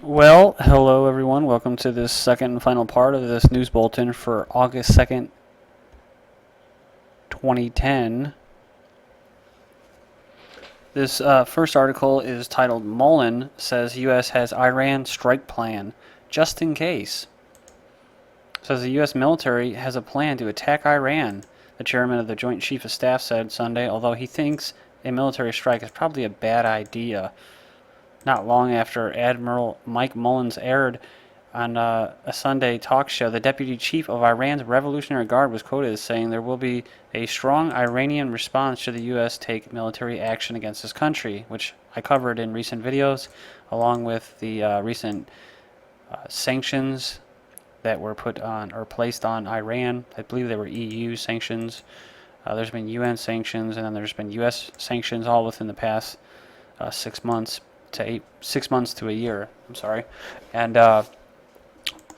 Well, hello everyone. Welcome to this second and final part of this news bulletin for August 2nd, 2010. This first article is titled Mullen says U.S. has Iran strike plan, just in case. It says the U.S. military has a plan to attack Iran, the chairman of the Joint Chief of Staff said Sunday, although he thinks a military strike is probably a bad idea. Not long after Admiral Mike Mullins aired on a Sunday talk show, the deputy chief of Iran's Revolutionary Guard was quoted as saying there will be a strong Iranian response should the U.S. take military action against this country, which I covered in recent videos, along with the recent sanctions that were put on or placed on Iran. I believe they were EU sanctions. There's been UN sanctions, and then there's been U.S. sanctions, all within the past 6 months. 6 months to a year. I'm sorry. And the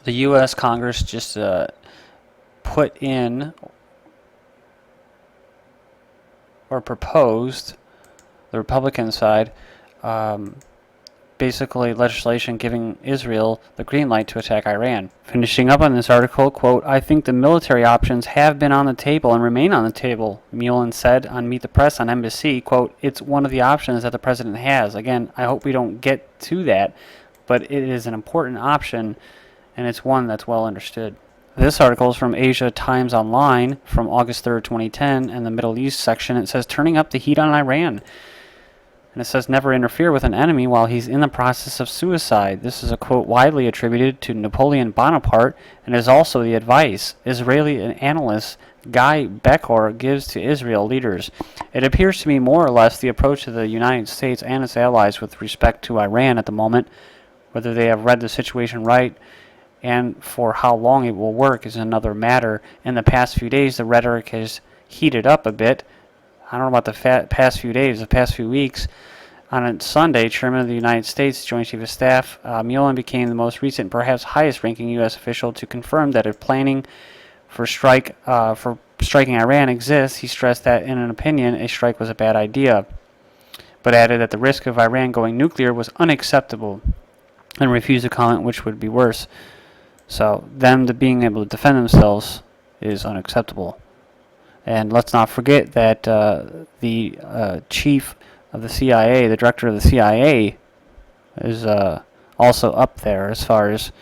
U.S. Congress just put in or proposed, the Republican side, basically legislation giving Israel the green light to attack Iran. Finishing up on this article, quote, I think the military options have been on the table and remain on the table, Mullen said on Meet the Press on NBC, quote, it's one of the options that the president has. Again, I hope we don't get to that, but it is an important option, and it's one that's well understood. This article is from Asia Times Online from August 3rd, 2010, and the Middle East section. It says, turning up the heat on Iran. And it says, never interfere with an enemy while he's in the process of suicide. This is a quote widely attributed to Napoleon Bonaparte and is also the advice Israeli analyst Guy Bekor gives to Israel leaders. It appears to be more or less the approach of the United States and its allies with respect to Iran at the moment. Whether they have read the situation right and for how long it will work is another matter. In the past few days, the rhetoric has heated up a bit. I don't know about the past few days, the past few weeks. On Sunday, Chairman of the United States Joint Chief of Staff, Mullen became the most recent, perhaps highest-ranking U.S. official to confirm that if planning for striking Iran exists, he stressed that, in an opinion, a strike was a bad idea, but added that the risk of Iran going nuclear was unacceptable and refused to comment which would be worse. So, them being able to defend themselves is unacceptable. And let's not forget that the chief of the CIA, the director of the CIA, is also up there as far as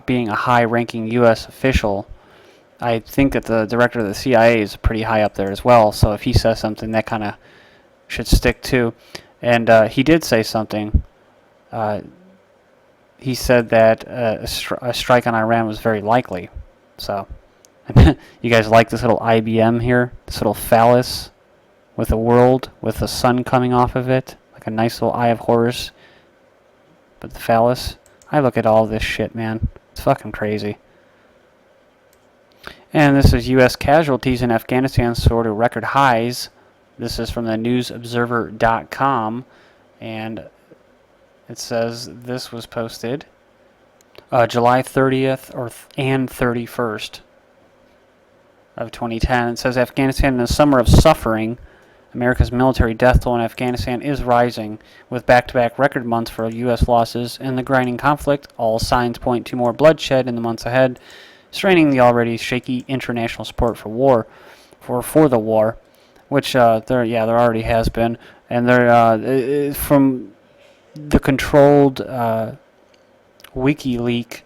being a high-ranking U.S. official. I think that the director of the CIA is pretty high up there as well. So if he says something, that kind of should stick too. And he did say something. He said that a strike on Iran was very likely. So, you guys like this little IBM here? This little phallus with a world with the sun coming off of it? Like a nice little Eye of Horus. But the phallus? I look at all this shit, man. It's fucking crazy. And this is U.S. casualties in Afghanistan soar to record highs. This is from the newsobserver.com. And it says this was posted July 30th and 31st of 2010. It says Afghanistan in a summer of suffering. America's military death toll in Afghanistan is rising, with back-to-back record months for U.S. losses in the grinding conflict. All signs point to more bloodshed in the months ahead, straining the already shaky international support for the war, which there already has been, and there from the controlled WikiLeaks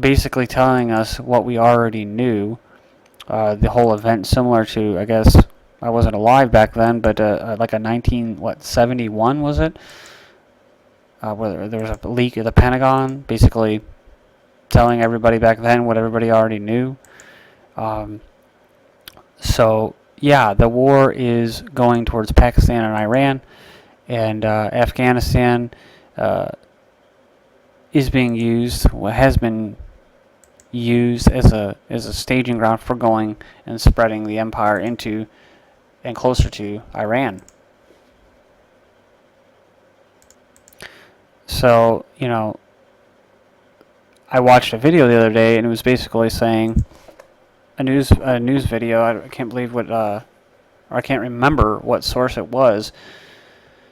basically telling us what we already knew. The whole event similar to, I guess, I wasn't alive back then, but like a 71 was it? Where there was a leak of the Pentagon, basically telling everybody back then what everybody already knew. So, yeah, the war is going towards Pakistan and Iran. And Afghanistan is being used, has been used as a staging ground for going and spreading the empire into and closer to Iran. So, I watched a video the other day, and it was basically saying a news video. I can't believe what or I can't remember what source it was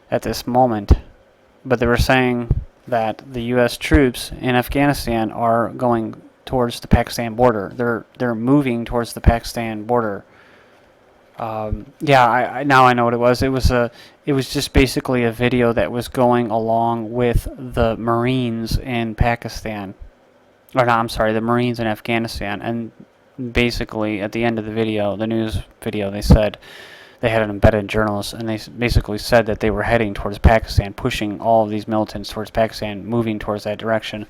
at this moment, but they were saying that the U.S. troops in Afghanistan are going towards the Pakistan border. They're moving towards the Pakistan border. Now I know what it was. It was just basically a video that was going along with the Marines in Pakistan, or no, I'm sorry, the Marines in Afghanistan. And basically, at the end of the video, the news video, they said they had an embedded journalist, and they basically said that they were heading towards Pakistan, pushing all of these militants towards Pakistan, moving towards that direction.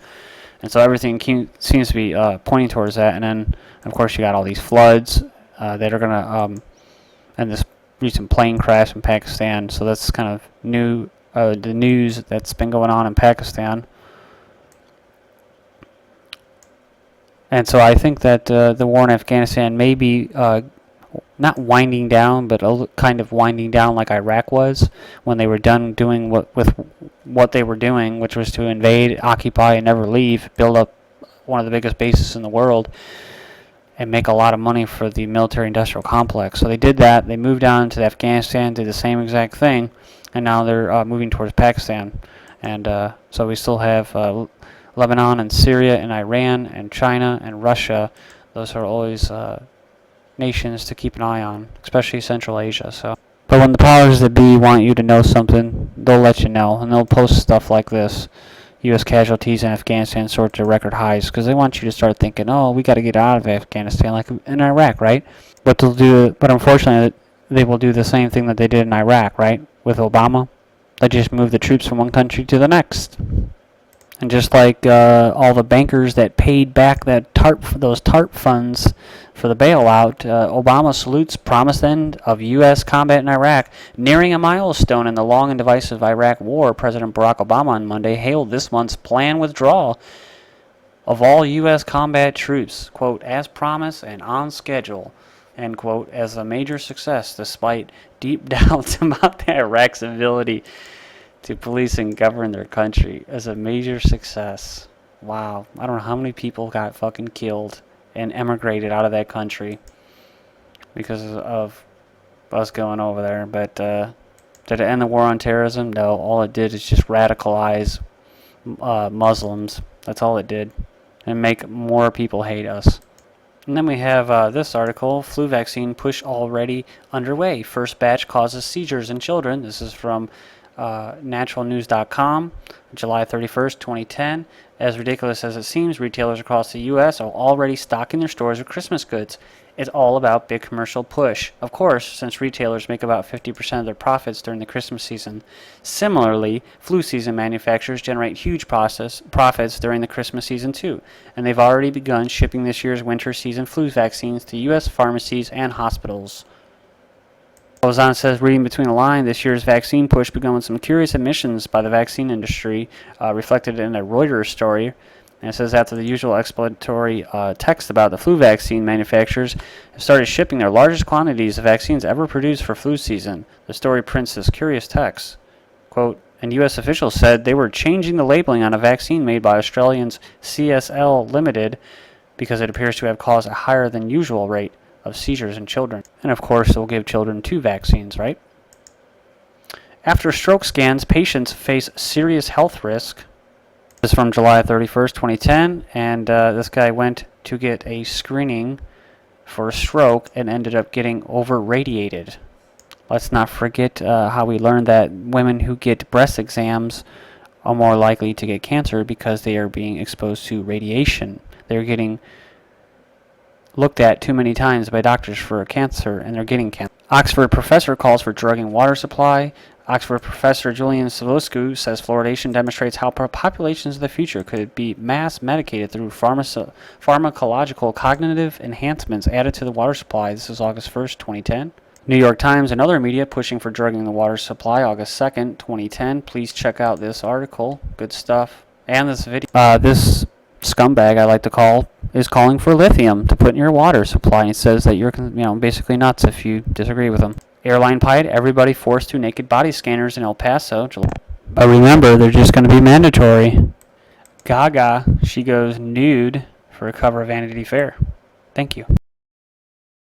And so everything seems to be pointing towards that. And then, of course, you got all these floods that are going to, and this recent plane crash in Pakistan. So that's kind of new, the news that's been going on in Pakistan. And so I think that the war in Afghanistan may be not winding down, but kind of winding down like Iraq was when they were done doing what they were doing, which was to invade, occupy, and never leave, build up one of the biggest bases in the world, and make a lot of money for the military-industrial complex. So they did that. They moved on to Afghanistan, did the same exact thing, and now they're moving towards Pakistan. And so we still have Lebanon and Syria and Iran and China and Russia. Those are always nations to keep an eye on, especially Central Asia. So, but when the powers that be want you to know something, they'll let you know, and they'll post stuff like this. U.S. casualties in Afghanistan soared to record highs, because they want you to start thinking, oh, we got to get out of Afghanistan, like in Iraq, right? But unfortunately, they will do the same thing that they did in Iraq, right? With Obama, they just move the troops from one country to the next. And just like all the bankers that paid back those TARP funds for the bailout, Obama salutes promised end of U.S. combat in Iraq. Nearing a milestone in the long and divisive Iraq war, President Barack Obama on Monday hailed this month's planned withdrawal of all U.S. combat troops, quote, as promised and on schedule, end quote, as a major success despite deep doubts about Iraq's ability to police and govern their country. As a major success. Wow. I don't know how many people got fucking killed and emigrated out of that country because of us going over there. But did it end the war on terrorism? No. All it did is just radicalize Muslims. That's all it did. And make more people hate us. And then we have this article, flu vaccine push already underway. First batch causes seizures in children. This is from naturalnews.com, July 31st, 2010. As ridiculous as it seems, retailers across the U.S. are already stocking their stores with Christmas goods. It's all about big commercial push. Of course, since retailers make about 50% of their profits during the Christmas season. Similarly, flu season manufacturers generate huge profits during the Christmas season too, and they've already begun shipping this year's winter season flu vaccines to U.S. pharmacies and hospitals. Goes on, says, reading between the lines, this year's vaccine push began with some curious admissions by the vaccine industry, reflected in a Reuters story. And it says, after the usual explanatory text about the flu vaccine, manufacturers have started shipping their largest quantities of vaccines ever produced for flu season. The story prints this curious text. Quote, and U.S. officials said they were changing the labeling on a vaccine made by Australians CSL Limited because it appears to have caused a higher than usual rate of seizures in children. And of course, they'll give children 2 vaccines, right? After stroke scans, patients face serious health risk. This is from July 31st, 2010, and this guy went to get a screening for a stroke and ended up getting over-radiated. Let's not forget how we learned that women who get breast exams are more likely to get cancer because they are being exposed to radiation. They're getting looked at too many times by doctors for cancer, and they're getting cancer. Oxford professor calls for drugging water supply. Oxford professor Julian Savoscu says fluoridation demonstrates how populations of the future could be mass medicated through pharmacological cognitive enhancements added to the water supply. This is August 1st, 2010. New York Times and other media pushing for drugging the water supply, August 2nd, 2010. Please check out this article. Good stuff. And this video. This scumbag, I like to call, is calling for lithium to put in your water supply. He says that you're, basically nuts if you disagree with him. Airline pilot, everybody forced to naked body scanners in El Paso. But remember, they're just going to be mandatory. Gaga, she goes nude for a cover of Vanity Fair. Thank you.